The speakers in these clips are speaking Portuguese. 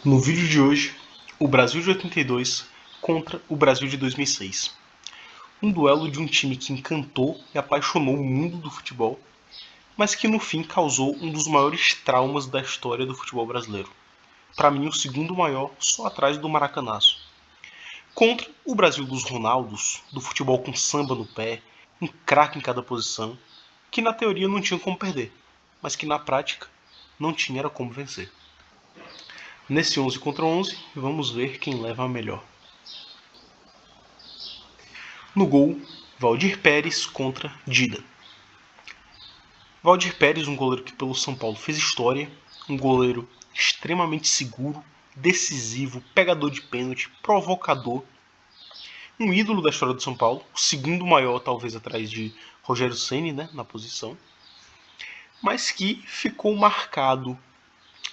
No vídeo de hoje, o Brasil de 82 contra o Brasil de 2006. Um duelo de um time que encantou e apaixonou o mundo do futebol, mas que no fim causou um dos maiores traumas da história do futebol brasileiro. Para mim, o segundo maior, só atrás do Maracanaço. Contra o Brasil dos Ronaldos, do futebol com samba no pé, um craque em cada posição, que na teoria não tinha como perder, mas que na prática não tinha era como vencer. Nesse 11 contra 11, vamos ver quem leva a melhor. No gol, Valdir Pérez contra Dida. Valdir Pérez, um goleiro que pelo São Paulo fez história, um goleiro extremamente seguro, decisivo, pegador de pênalti, provocador, um ídolo da história do São Paulo, o segundo maior talvez atrás de Rogério Ceni, né, na posição, mas que ficou marcado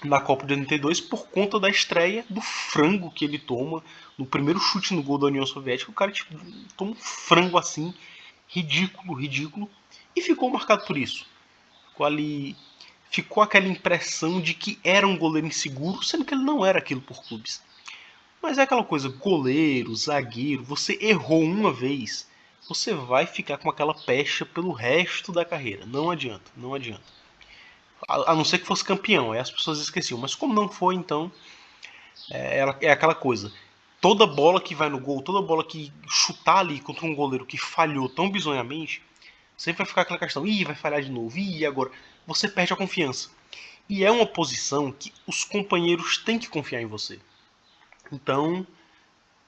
na Copa de 82 por conta da estreia do frango que ele toma no primeiro chute no gol da União Soviética. O cara tipo, toma um frango assim, ridículo, ridículo, e ficou marcado por isso. Ficou aquela impressão de que era um goleiro inseguro, sendo que ele não era aquilo por clubes. Mas é aquela coisa, goleiro, zagueiro, você errou uma vez, você vai ficar com aquela pecha pelo resto da carreira. Não adianta, não adianta. A não ser que fosse campeão, aí as pessoas esqueciam. Mas como não foi, então é aquela coisa. Toda bola que vai no gol, toda bola que chutar ali contra um goleiro que falhou tão bizonhamente, sempre vai ficar aquela questão, ih, vai falhar de novo, ih, agora? Você perde a confiança. E é uma posição que os companheiros têm que confiar em você. Então,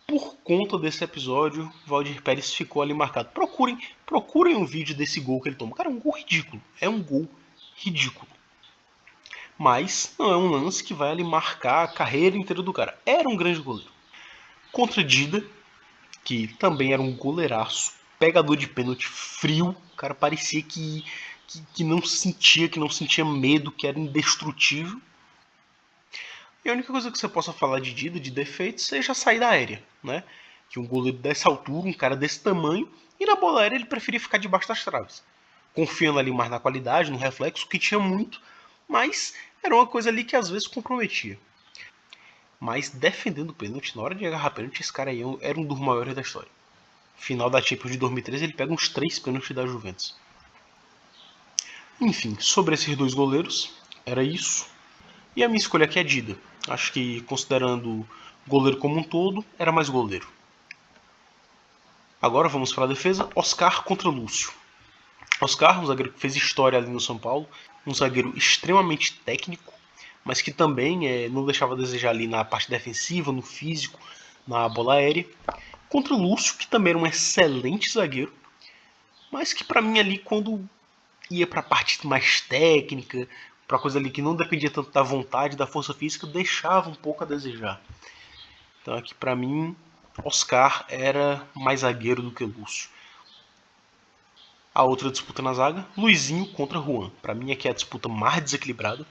por conta desse episódio, Valdir Pérez ficou ali marcado. Procurem um vídeo desse gol que ele toma. Cara, é um gol ridículo. É um gol ridículo. Mas não é um lance que vai ali marcar a carreira inteira do cara. Era um grande goleiro. Contra Dida, que também era um goleiraço, pegador de pênalti frio, o cara parecia que não sentia medo, que era indestrutível. E a única coisa que você possa falar de Dida, de defeito, seja a saída aérea, né? Que um goleiro dessa altura, um cara desse tamanho, e na bola aérea ele preferia ficar debaixo das traves. Confiando ali mais na qualidade, no reflexo, que tinha muito, mas era uma coisa ali que às vezes comprometia. Mas defendendo o pênalti, na hora de agarrar pênalti, esse cara aí era um dos maiores da história. Final da Champions de 2013, ele pega uns 3 pênaltis da Juventus. Enfim, sobre esses dois goleiros, era isso. E a minha escolha aqui é Dida. Acho que, considerando o goleiro como um todo, era mais goleiro. Agora vamos para a defesa. Oscar contra Lúcio. Oscar, um zagueiro que fez história ali no São Paulo, um zagueiro extremamente técnico, mas que também não deixava a desejar ali na parte defensiva, no físico, na bola aérea. Contra o Lúcio, que também era um excelente zagueiro, mas que para mim ali, quando ia para a parte mais técnica, para coisa ali que não dependia tanto da vontade, da força física, deixava um pouco a desejar. Então aqui para mim, Oscar era mais zagueiro do que Lúcio. A outra disputa na zaga, Luizinho contra Juan. Para mim aqui é a disputa mais desequilibrada.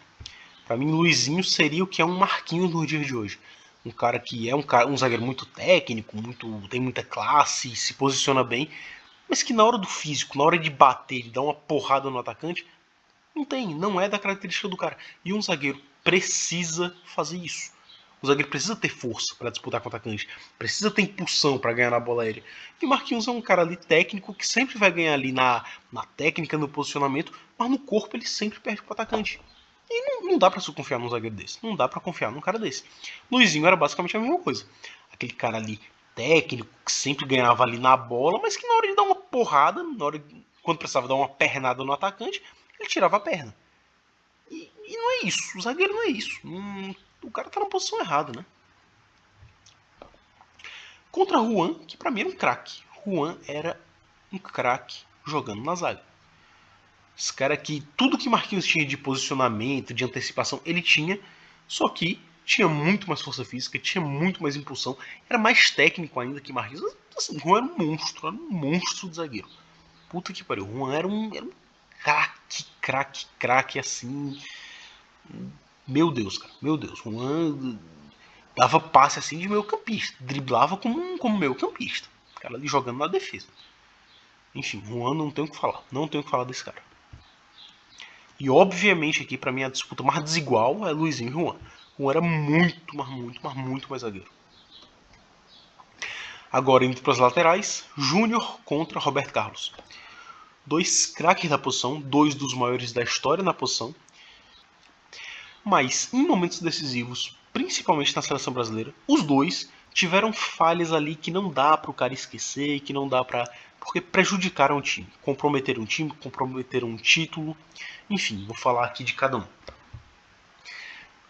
Para mim, Luizinho seria o que é um Marquinhos no dia de hoje. Um cara que é um zagueiro muito técnico, tem muita classe, se posiciona bem, mas que na hora do físico, na hora de bater, de dar uma porrada no atacante, não é da característica do cara. E um zagueiro precisa fazer isso. O zagueiro precisa ter força para disputar com o atacante, precisa ter impulsão para ganhar na bola aérea. E o Marquinhos é um cara ali técnico que sempre vai ganhar ali na técnica, no posicionamento, mas no corpo ele sempre perde pro atacante. E não dá pra se confiar num zagueiro desse. Não dá pra confiar num cara desse. Luizinho era basicamente a mesma coisa. Aquele cara ali técnico, que sempre ganhava ali na bola, mas que na hora de dar uma porrada, quando precisava dar uma pernada no atacante, ele tirava a perna. E não é isso. O zagueiro não é isso. O cara tá na posição errada, né? Contra Juan, que pra mim era um craque. Juan era um craque jogando na zaga. Esse cara que tudo que Marquinhos tinha de posicionamento, de antecipação, ele tinha, só que tinha muito mais força física, tinha muito mais impulsão, era mais técnico ainda que Marquinhos. Assim, Juan era um monstro de zagueiro. Puta que pariu, Juan era um craque, assim. Meu Deus, cara, meu Deus. Juan dava passe assim de meio campista, driblava como meio campista. O cara ali jogando na defesa. Enfim, Juan não tem o que falar, não tem o que falar desse cara. E obviamente aqui para mim a disputa mais desigual é Luizinho e Juan. Um era muito, mas muito mais zagueiro. Agora indo para as laterais, Júnior contra Roberto Carlos. Dois craques da posição, dois dos maiores da história na posição. Mas em momentos decisivos, principalmente na seleção brasileira, os dois tiveram falhas ali que não dá para o cara esquecer, que não dá para... porque prejudicaram o time. Comprometeram o time, comprometeram um título. Enfim, vou falar aqui de cada um.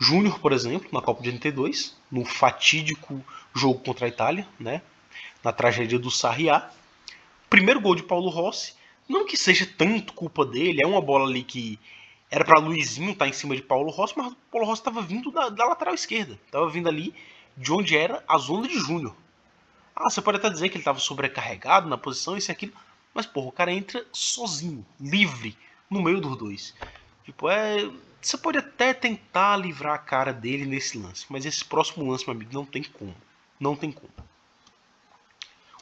Júnior, por exemplo, na Copa de 82, no fatídico jogo contra a Itália, né? Na tragédia do Sarriá. Primeiro gol de Paulo Rossi, não que seja tanto culpa dele, é uma bola ali que era para Luizinho estar em cima de Paulo Rossi, mas o Paulo Rossi estava vindo da lateral esquerda, estava vindo ali de onde era a zona de Júnior. Você pode até dizer que ele estava sobrecarregado na posição, isso e aquilo, mas porra, o cara entra sozinho, livre, no meio dos dois. Tipo, você pode até tentar livrar a cara dele nesse lance, mas esse próximo lance, meu amigo, não tem como. Não tem como.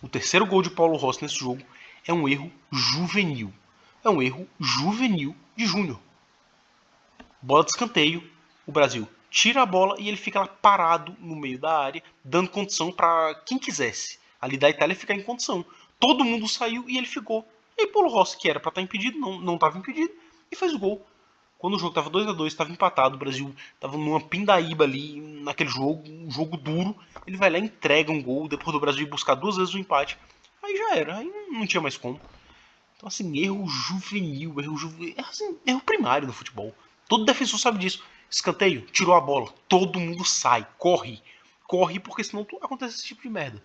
O terceiro gol de Paulo Rossi nesse jogo é um erro juvenil. É um erro juvenil de Júnior. Bola de escanteio, o Brasil tira a bola e ele fica lá parado no meio da área, dando condição para quem quisesse. Ali da Itália ficar em condição. Todo mundo saiu e ele ficou. E aí Paulo Rossi, que era para estar impedido, não estava impedido, e fez o gol. Quando o jogo estava 2-2, estava empatado, o Brasil estava numa pindaíba ali, naquele jogo, um jogo duro. Ele vai lá e entrega um gol, depois do Brasil ir buscar duas vezes o empate. Aí já era, aí não tinha mais como. Então, assim, erro juvenil, erro primário no futebol. Todo defensor sabe disso. Escanteio, tirou a bola, todo mundo sai, corre. Corre, porque senão acontece esse tipo de merda.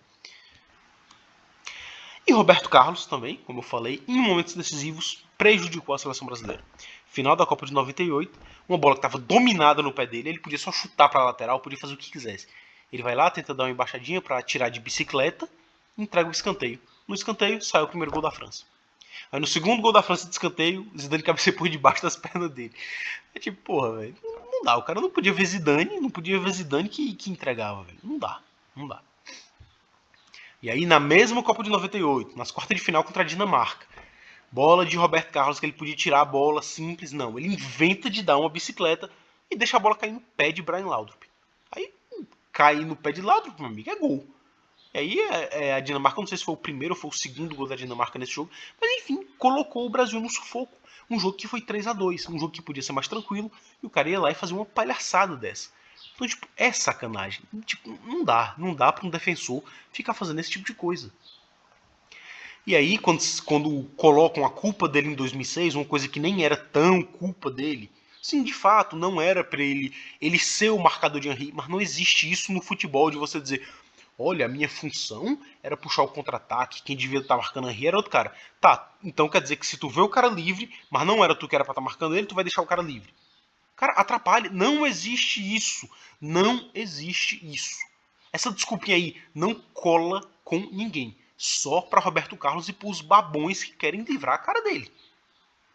E Roberto Carlos também, como eu falei, em momentos decisivos, prejudicou a seleção brasileira. Final da Copa de 98, uma bola que estava dominada no pé dele, ele podia só chutar para a lateral, podia fazer o que quisesse. Ele vai lá, tenta dar uma embaixadinha para tirar de bicicleta, entrega o escanteio. No escanteio, sai o primeiro gol da França. Aí no segundo gol da França de escanteio, Zidane cabeceia por debaixo das pernas dele. É tipo, porra, velho, não dá. O cara não podia ver Zidane, não podia ver Zidane que entregava, velho. Não dá, não dá. E aí na mesma Copa de 98, nas quartas de final contra a Dinamarca, bola de Roberto Carlos que ele podia tirar a bola simples, não. Ele inventa de dar uma bicicleta e deixa a bola cair no pé de Brian Laudrup. Aí cai no pé de Laudrup, meu amigo, é gol. E aí a Dinamarca, não sei se foi o primeiro ou foi o segundo gol da Dinamarca nesse jogo, mas enfim, colocou o Brasil no sufoco. Um jogo que foi 3-2, um jogo que podia ser mais tranquilo, e o cara ia lá e fazia uma palhaçada dessa. Então, tipo, é sacanagem. Tipo, não dá para um defensor ficar fazendo esse tipo de coisa. E aí, quando colocam a culpa dele em 2006, uma coisa que nem era tão culpa dele, sim, de fato, não era para ele ser o marcador de Henry, mas não existe isso no futebol de você dizer, olha, a minha função era puxar o contra-ataque, quem devia estar marcando Henry era outro cara. Tá, então quer dizer que se tu vê o cara livre, mas não era tu que era pra estar marcando ele, tu vai deixar o cara livre. Cara, atrapalha. Não existe isso. Não existe isso. Essa desculpinha aí não cola com ninguém. Só pra Roberto Carlos e pros babões que querem livrar a cara dele.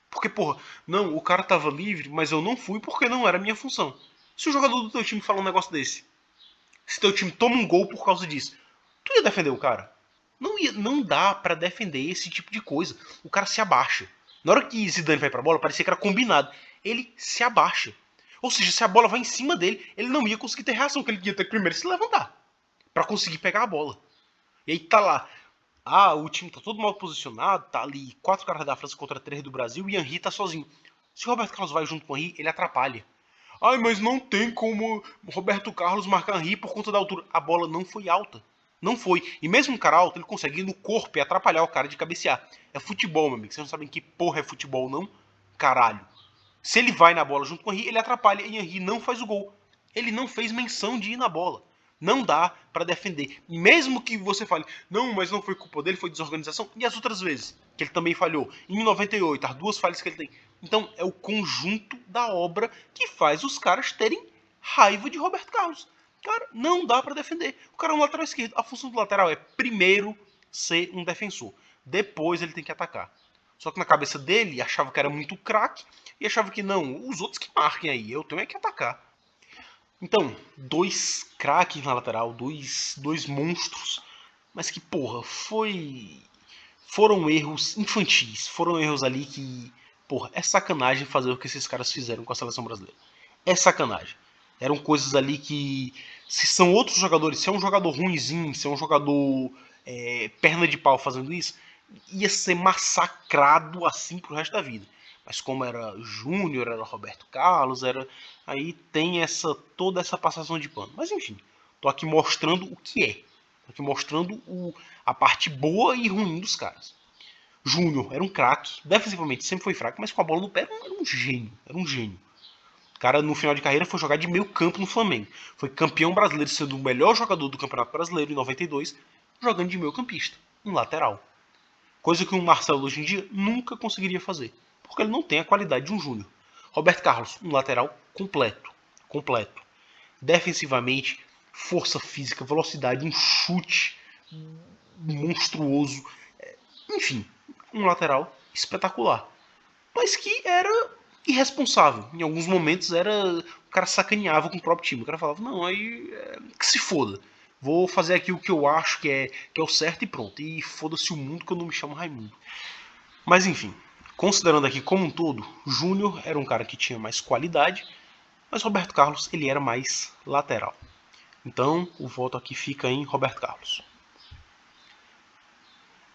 Porque, porra, não, o cara tava livre, mas eu não fui porque não era minha função. Se o jogador do teu time fala um negócio desse, se teu time toma um gol por causa disso, tu ia defender o cara? Não dá pra defender esse tipo de coisa. O cara se abaixa. Na hora que Zidane vai pra bola, parecia que era combinado. Ele se abaixa. Ou seja, se a bola vai em cima dele, ele não ia conseguir ter reação, que ele ia ter que primeiro se levantar pra conseguir pegar a bola. E aí tá lá. O time tá todo mal posicionado, tá ali 4 caras da França contra 3 do Brasil e Henry tá sozinho. Se o Roberto Carlos vai junto com o Henry, ele atrapalha. Ai, mas não tem como Roberto Carlos marcar Henry por conta da altura. A bola não foi alta. Não foi. E mesmo um cara alto, ele consegue ir no corpo e atrapalhar o cara de cabecear. É futebol, meu amigo. Vocês não sabem que porra é futebol, não? Caralho. Se ele vai na bola junto com o Henry, ele atrapalha e Henry não faz o gol. Ele não fez menção de ir na bola. Não dá para defender. Mesmo que você fale, não, mas não foi culpa dele, foi desorganização. E as outras vezes que ele também falhou. Em 98, as duas falhas que ele tem. Então é o conjunto da obra que faz os caras terem raiva de Roberto Carlos. Cara, não dá para defender. O cara é um lateral esquerdo. A função do lateral é primeiro ser um defensor. Depois ele tem que atacar. Só que na cabeça dele achava que era muito craque e achava que não, os outros que marquem aí, eu tenho é que atacar. Então, dois craques na lateral, dois monstros, mas que, porra, foram erros infantis, foram erros ali que, porra, é sacanagem fazer o que esses caras fizeram com a seleção brasileira. É sacanagem. Eram coisas ali que, se são outros jogadores, se é um jogador ruinzinho, se é um jogador perna de pau fazendo isso, ia ser massacrado assim pro resto da vida. Mas como era Júnior, era Roberto Carlos, aí tem toda essa passação de pano. Mas enfim, tô aqui mostrando o que é. Tô aqui mostrando a parte boa e ruim dos caras. Júnior era um craque, defensivamente sempre foi fraco, mas com a bola no pé era um gênio, era um gênio. O cara, no final de carreira, foi jogar de meio campo no Flamengo. Foi campeão brasileiro, sendo o melhor jogador do Campeonato Brasileiro em 92, jogando de meio campista, um lateral. Coisa que o Marcelo hoje em dia nunca conseguiria fazer, porque ele não tem a qualidade de um Júnior. Roberto Carlos, um lateral completo. Completo. Defensivamente, força física, velocidade, um chute monstruoso. Enfim, um lateral espetacular. Mas que era irresponsável. Em alguns momentos o cara sacaneava com o próprio time. O cara falava, não, aí que se foda. Vou fazer aqui o que eu acho que é o certo e pronto. E foda-se o mundo que eu não me chamo Raimundo. Mas enfim, considerando aqui como um todo, Júnior era um cara que tinha mais qualidade, mas Roberto Carlos ele era mais lateral. Então o voto aqui fica em Roberto Carlos.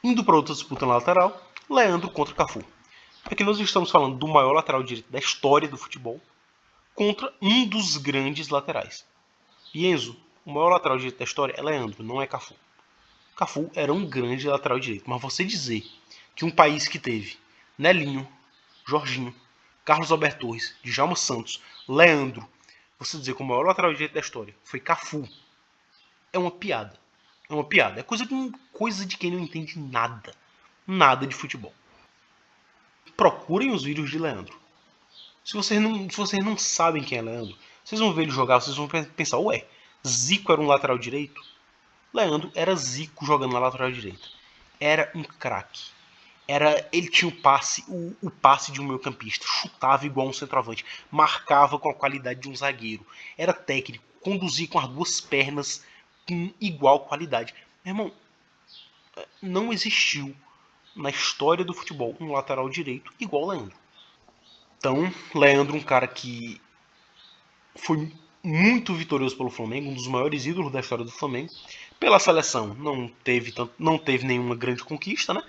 Indo para outra disputa na lateral, Leandro contra Cafu. Aqui nós estamos falando do maior lateral direito da história do futebol contra um dos grandes laterais. E Enzo, o maior lateral direito da história é Leandro, não é Cafu. Cafu era um grande lateral direito, mas você dizer que um país que teve Nelinho, Jorginho, Carlos Alberto Torres, Djalma Santos, Leandro, você dizer que o maior lateral direito da história foi Cafu, é uma piada. É uma piada. É coisa de quem não entende nada. Nada de futebol. Procurem os vídeos de Leandro. Se vocês não sabem quem é Leandro, vocês vão ver ele jogar, vocês vão pensar, ué, Zico era um lateral direito? Leandro era Zico jogando na lateral direita. Era um craque. Ele tinha o passe de um meio campista, chutava igual um centroavante, marcava com a qualidade de um zagueiro, era técnico, conduzia com as duas pernas com igual qualidade. Meu irmão, não existiu na história do futebol um lateral direito igual o Leandro. Então, Leandro, um cara que foi muito vitorioso pelo Flamengo, um dos maiores ídolos da história do Flamengo. Pela seleção, não teve nenhuma grande conquista, né?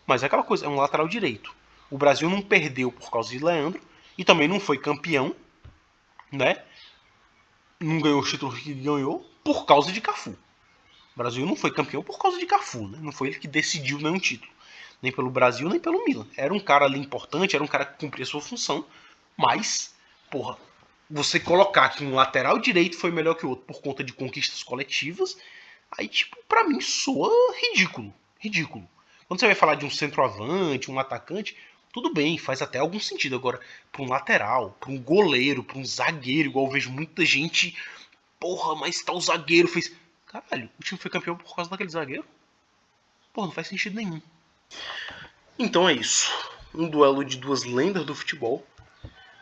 Mas é aquela coisa, é um lateral direito. O Brasil não perdeu por causa de Leandro e também não foi campeão, né? Não ganhou os títulos que ganhou por causa de Cafu. O Brasil não foi campeão por causa de Cafu, né? Não foi ele que decidiu nenhum título. Nem pelo Brasil, nem pelo Milan. Era um cara ali importante, era um cara que cumpria sua função, mas, porra, você colocar que um lateral direito foi melhor que o outro por conta de conquistas coletivas, aí, tipo, pra mim soa ridículo. Ridículo. Quando você vai falar de um centroavante, um atacante, tudo bem, faz até algum sentido. Agora, pra um lateral, pra um goleiro, pra um zagueiro, igual eu vejo muita gente, porra, mas tal zagueiro fez. Caralho, o time foi campeão por causa daquele zagueiro? Porra, não faz sentido nenhum. Então é isso. Um duelo de duas lendas do futebol.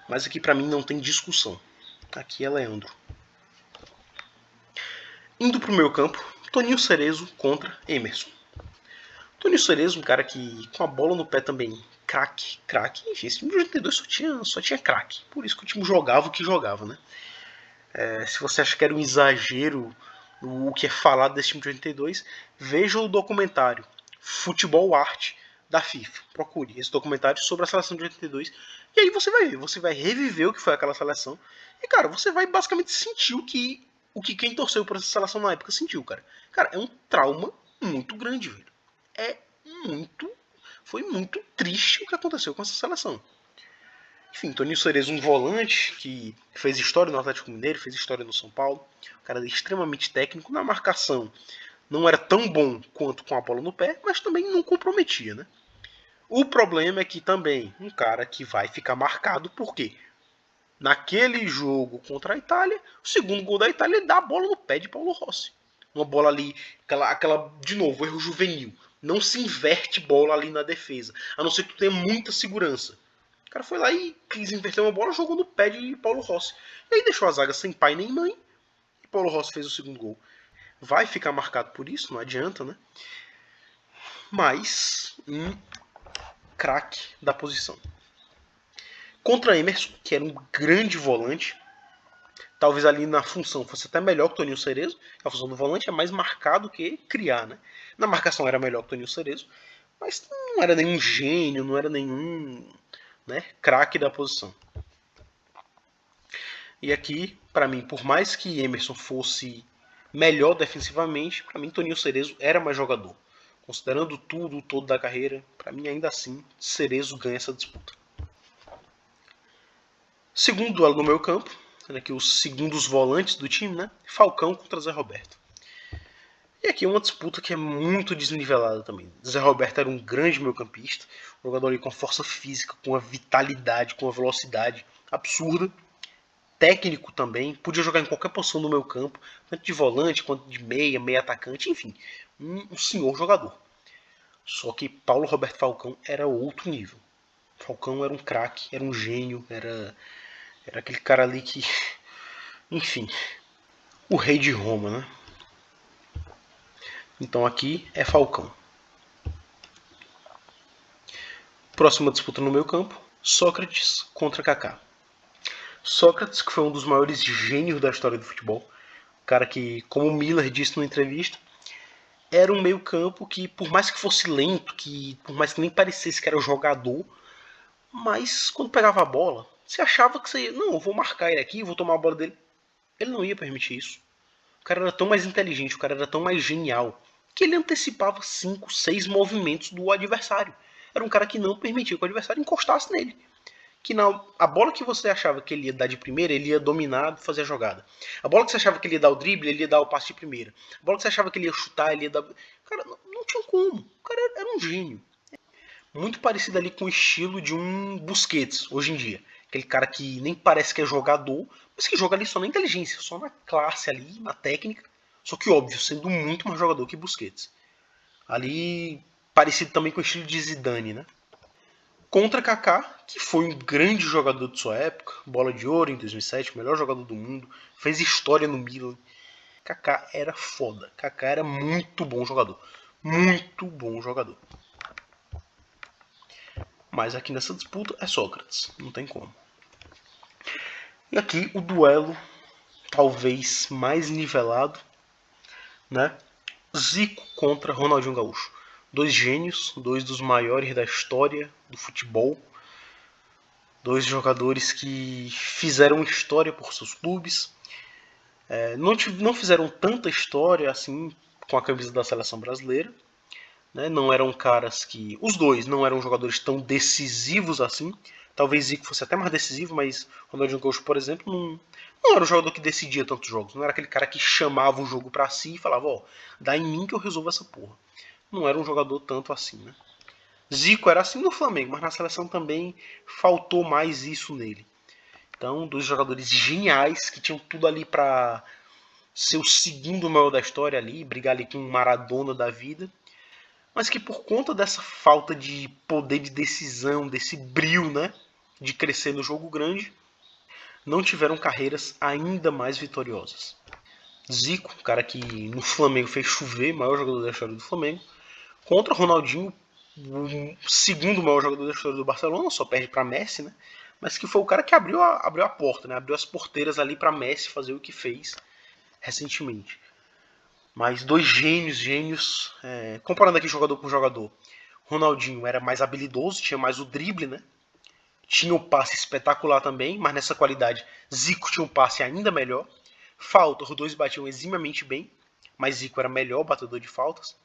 Mas aqui pra mim não tem discussão. Aqui é Leandro. Indo pro meu campo, Toninho Cerezo contra Emerson. Toninho Cerezo, um cara que com a bola no pé também, craque. Enfim, esse time de 82 só tinha craque. Por isso que o time jogava o que jogava, né? Se você acha que era um exagero o que é falado desse time de 82, veja o documentário Futebol Arte da FIFA. Procure esse documentário sobre a seleção de 82 e aí você vai ver, você vai reviver o que foi aquela seleção e, cara, você vai basicamente sentir o que quem torceu por essa seleção na época sentiu, cara. Cara, é um trauma muito grande, velho. É muito... Foi muito triste o que aconteceu com essa seleção. Enfim, Toninho Cerezo, um volante que fez história no Atlético Mineiro, fez história no São Paulo. Um cara extremamente técnico. Na marcação não era tão bom quanto com a bola no pé, mas também não comprometia, né? O problema é que também um cara que vai ficar marcado porque naquele jogo contra a Itália, o segundo gol da Itália ele dá a bola no pé de Paulo Rossi. Uma bola ali, aquela de novo, erro juvenil. Não se inverte bola ali na defesa, a não ser que tu tenha muita segurança. O cara foi lá e quis inverter uma bola, jogou no pé de Paulo Rossi. E aí deixou a zaga sem pai nem mãe. E Paulo Rossi fez o segundo gol. Vai ficar marcado por isso, não adianta, né? Mas um craque da posição. Contra Emerson, que era um grande volante, Talvez ali na função fosse até melhor que o Toninho Cerezo. A função do volante é mais marcar do que criar, né? Na marcação era melhor que o Toninho Cerezo, mas não era nenhum gênio, não era nenhum, né, craque da posição. E aqui, para mim, por mais que Emerson fosse melhor defensivamente, para mim Toninho Cerezo era mais jogador. Considerando tudo, todo da carreira, para mim ainda assim, Cerezo ganha essa disputa. Segundo duelo no meio campo, aqui os segundos volantes do time, né? Falcão contra Zé Roberto. E aqui uma disputa que é muito desnivelada também. Zé Roberto era um grande meio-campista, um jogador ali com força física, com uma vitalidade, com uma velocidade absurda. Técnico também, podia jogar em qualquer posição do meio campo, tanto de volante quanto de meia, meia atacante, enfim, um senhor jogador. Só que Paulo Roberto Falcão era outro nível. Falcão era um craque, era um gênio, era aquele cara ali que, enfim, o rei de Roma, né? Então aqui é Falcão. Próxima disputa no meio campo, Sócrates contra Kaká. Sócrates, que foi um dos maiores gênios da história do futebol, cara que, como o Miller disse numa entrevista, era um meio campo que, por mais que fosse lento, que por mais que nem parecesse que era jogador, mas quando pegava a bola, você achava que você ia, não, eu vou marcar ele aqui, vou tomar a bola dele. Ele não ia permitir isso. O cara era tão mais inteligente, o cara era tão mais genial, que ele antecipava 5, 6 movimentos do adversário. Era um cara que não permitia que o adversário encostasse nele. Que a bola que você achava que ele ia dar de primeira, ele ia dominar e fazer a jogada. A bola que você achava que ele ia dar o drible, ele ia dar o passe de primeira. A bola que você achava que ele ia chutar, ele ia dar... Cara, não tinha como. O cara era um gênio. Muito parecido ali com o estilo de um Busquets, hoje em dia. Aquele cara que nem parece que é jogador, mas que joga ali só na inteligência, só na classe ali, na técnica. Só que, óbvio, sendo muito mais jogador que Busquets. Ali, parecido também com o estilo de Zidane, né? Contra Kaká, que foi um grande jogador de sua época, bola de ouro em 2007, melhor jogador do mundo, fez história no Milan. Kaká era foda, Kaká era muito bom jogador, muito bom jogador. Mas aqui nessa disputa é Sócrates, não tem como. E aqui o duelo talvez mais nivelado, né? Zico contra Ronaldinho Gaúcho. Dois gênios, dois dos maiores da história do futebol. Dois jogadores que fizeram história por seus clubes. Não fizeram tanta história assim com a camisa da seleção brasileira. Né? Não eram caras que... Os dois não eram jogadores tão decisivos assim. Talvez Zico fosse até mais decisivo, mas Ronaldinho Gaúcho, por exemplo, não era um jogador que decidia tantos jogos. Não era aquele cara que chamava o jogo pra si e falava, ó, dá em mim que eu resolvo essa porra. Não era um jogador tanto assim, né? Zico era assim no Flamengo, mas na seleção também faltou mais isso nele. Então, dois jogadores geniais que tinham tudo ali pra ser o segundo maior da história ali, brigar ali com o Maradona da vida, mas que por conta dessa falta de poder de decisão, desse brio, né, de crescer no jogo grande, não tiveram carreiras ainda mais vitoriosas. Zico, cara que no Flamengo fez chover, maior jogador da história do Flamengo, contra Ronaldinho, o segundo maior jogador da história do Barcelona, só perde para Messi, né? Mas que foi o cara que abriu a porta, né? Abriu as porteiras ali para Messi fazer o que fez recentemente. Mas dois gênios, comparando aqui jogador por jogador. Ronaldinho era mais habilidoso, tinha mais o drible, né? Tinha o passe espetacular também, mas nessa qualidade Zico tinha um passe ainda melhor. Falta, os dois batiam eximamente bem, mas Zico era melhor batedor de faltas.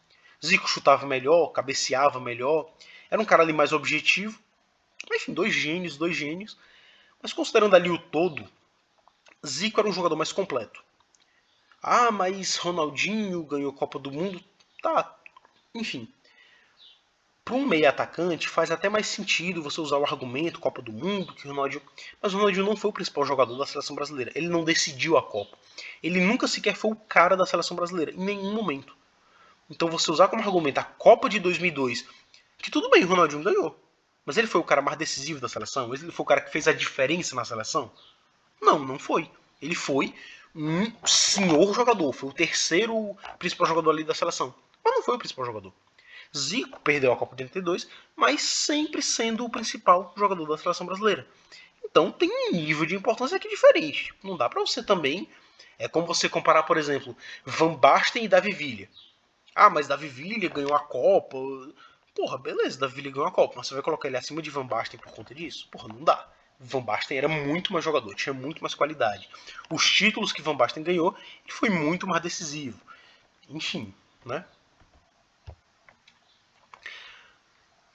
Zico chutava melhor, cabeceava melhor, era um cara ali mais objetivo. Enfim, dois gênios. Mas considerando ali o todo, Zico era um jogador mais completo. Ah, mas Ronaldinho ganhou Copa do Mundo. Tá, enfim. Para um meio atacante faz até mais sentido você usar o argumento Copa do Mundo, que o Ronaldinho... Mas o Ronaldinho não foi o principal jogador da seleção brasileira. Ele não decidiu a Copa. Ele nunca sequer foi o cara da seleção brasileira, em nenhum momento. Então você usar como argumento a Copa de 2002, que tudo bem, o Ronaldinho ganhou. Mas ele foi o cara mais decisivo da seleção? Ele foi o cara que fez a diferença na seleção? Não, não foi. Ele foi um senhor jogador. Foi o terceiro principal jogador ali da seleção. Mas não foi o principal jogador. Zico perdeu a Copa de 82, mas sempre sendo o principal jogador da seleção brasileira. Então tem um nível de importância aqui diferente. Não dá pra você também... É como você comparar, por exemplo, Van Basten e Davi Villa. Ah, mas Davi Villa ganhou a Copa. Porra, beleza, Davi Villa ganhou a Copa. Mas você vai colocar ele acima de Van Basten por conta disso? Porra, não dá. Van Basten era muito mais jogador, tinha muito mais qualidade. Os títulos que Van Basten ganhou, ele foi muito mais decisivo. Enfim, né?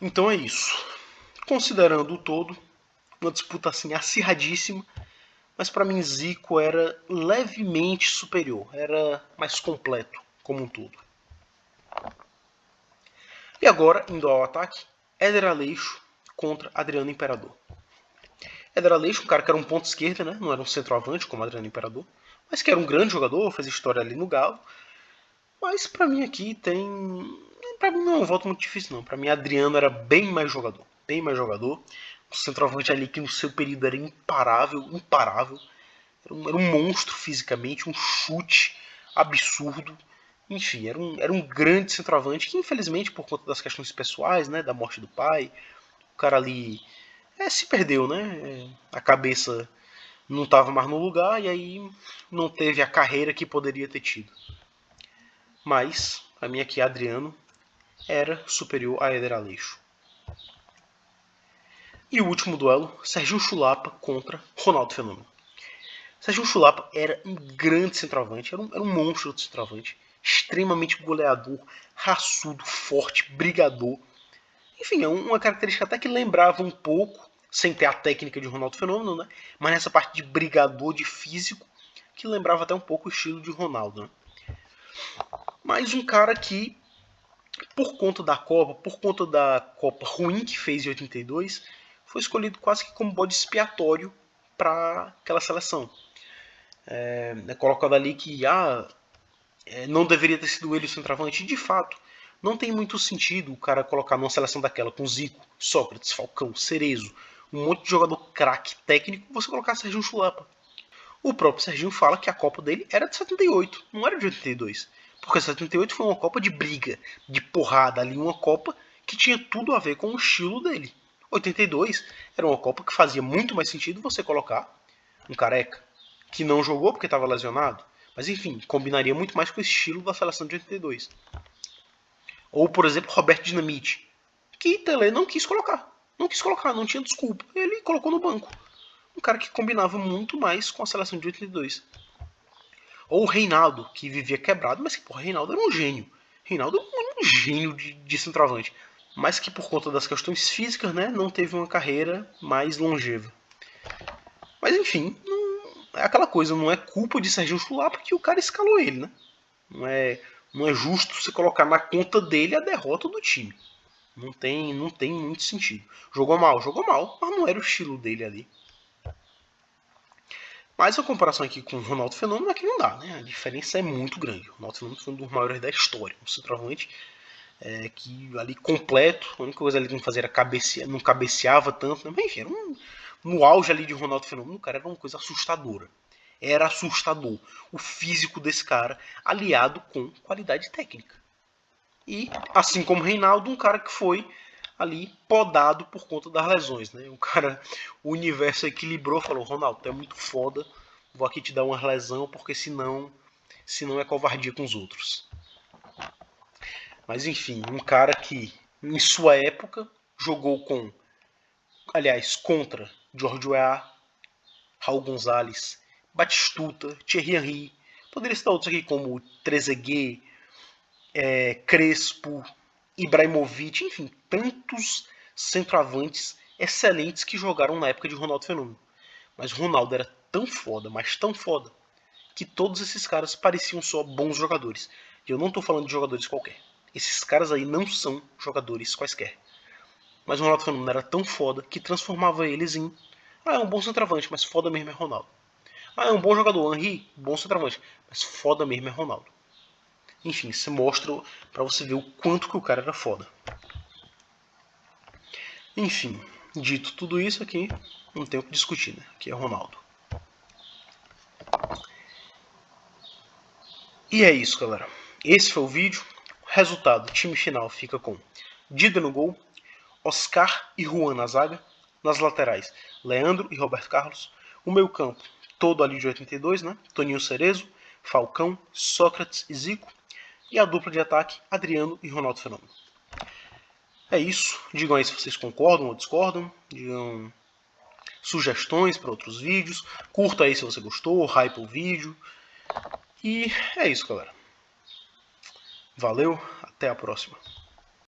Então é isso. Considerando o todo, uma disputa assim acirradíssima, mas para mim Zico era levemente superior, era mais completo como um todo. E agora, indo ao ataque, Éder Aleixo contra Adriano Imperador. Éder Aleixo, um cara que era um ponto esquerda, né? Não era um centroavante como Adriano Imperador, mas que era um grande jogador, fez história ali no Galo. Mas para mim aqui tem... Para mim não é um voto muito difícil não. Para mim Adriano era bem mais jogador. Bem mais jogador. Um centroavante ali que no seu período era imparável. Era um monstro fisicamente, um chute absurdo. Enfim, era um grande centroavante que infelizmente por conta das questões pessoais, né, da morte do pai, o cara ali se perdeu, né? A cabeça não estava mais no lugar e aí não teve a carreira que poderia ter tido. Mas, para mim aqui, Adriano era superior a Éder Aleixo. E o último duelo, Serginho Chulapa contra Ronaldo Fenômeno. Serginho Chulapa era um grande centroavante, era um monstro de centroavante, extremamente goleador, raçudo, forte, brigador. Enfim, é uma característica até que lembrava um pouco, sem ter a técnica de Ronaldo Fenômeno, né? Mas nessa parte de brigador, de físico, que lembrava até um pouco o estilo de Ronaldo. Né? Mas um cara que, por conta da Copa ruim que fez em 82, foi escolhido quase que como bode expiatório para aquela seleção. É colocado ali que não deveria ter sido ele o centroavante. De fato, não tem muito sentido o cara colocar numa seleção daquela com Zico, Sócrates, Falcão, Cerezo, um monte de jogador craque técnico, você colocar Serginho Chulapa. O próprio Serginho fala que a Copa dele era de 78, não era de 82. Porque 78 foi uma Copa de briga, de porrada ali, uma Copa que tinha tudo a ver com o estilo dele. 82 era uma Copa que fazia muito mais sentido você colocar um careca, que não jogou porque estava lesionado, mas enfim, combinaria muito mais com o estilo da seleção de 82. Ou, por exemplo, Roberto Dinamite, que Tele não quis colocar. Não quis colocar, não tinha desculpa. Ele colocou no banco. Um cara que combinava muito mais com a seleção de 82. Ou o Reinaldo, que vivia quebrado, mas que, porra, Reinaldo era um gênio. Reinaldo era um gênio de centroavante. Mas que por conta das questões físicas, né, não teve uma carreira mais longeva. Mas enfim, é aquela coisa, não é culpa de Serginho Chulapa porque o cara escalou ele, né? Não é justo você colocar na conta dele a derrota do time. Não tem muito sentido. Jogou mal, mas não era o estilo dele ali. Mas a comparação aqui com o Ronaldo Fenômeno aqui não dá, né? A diferença é muito grande. O Ronaldo Fenômeno foi um dos maiores da história. Um centroavante que ali completo, a única coisa ali que não fazia era não cabeceava tanto, né? Mas enfim, no auge ali de Ronaldo Fenômeno, o cara era uma coisa assustadora. Era assustador o físico desse cara, aliado com qualidade técnica. E, assim como Reinaldo, um cara que foi ali podado por conta das lesões, né? O universo equilibrou, falou: Ronaldo, tu é muito foda, vou aqui te dar uma lesão porque senão é covardia com os outros. Mas enfim, um cara que em sua época jogou contra George Weah, Raul Gonzalez, Batistuta, Thierry Henry. Poderia citar outros aqui como Trezeguet, Crespo, Ibrahimovic, enfim, tantos centroavantes excelentes que jogaram na época de Ronaldo Fenômeno. Mas Ronaldo era tão foda, mas tão foda, que todos esses caras pareciam só bons jogadores. E eu não estou falando de jogadores qualquer. Esses caras aí não são jogadores quaisquer. Mas o Ronaldo Fenômeno era tão foda que transformava eles em... é um bom centroavante, mas foda mesmo é Ronaldo. É um bom jogador, Henry, bom centroavante, mas foda mesmo é Ronaldo. Enfim, isso mostra pra você ver o quanto que o cara era foda. Enfim, dito tudo isso aqui, não tem o que discutir, né? Que é Ronaldo. E é isso, galera. Esse foi o vídeo. O resultado, o time final fica com Dida no gol, Oscar e Juan na zaga, Nas laterais, Leandro e Roberto Carlos. O meio campo, todo ali de 82, né? Toninho Cerezo, Falcão, Sócrates e Zico. E a dupla de ataque, Adriano e Ronaldo Fenômeno. É isso. Digam aí se vocês concordam ou discordam. Digam sugestões para outros vídeos. Curta aí se você gostou, hype o vídeo. E é isso, galera. Valeu, até a próxima.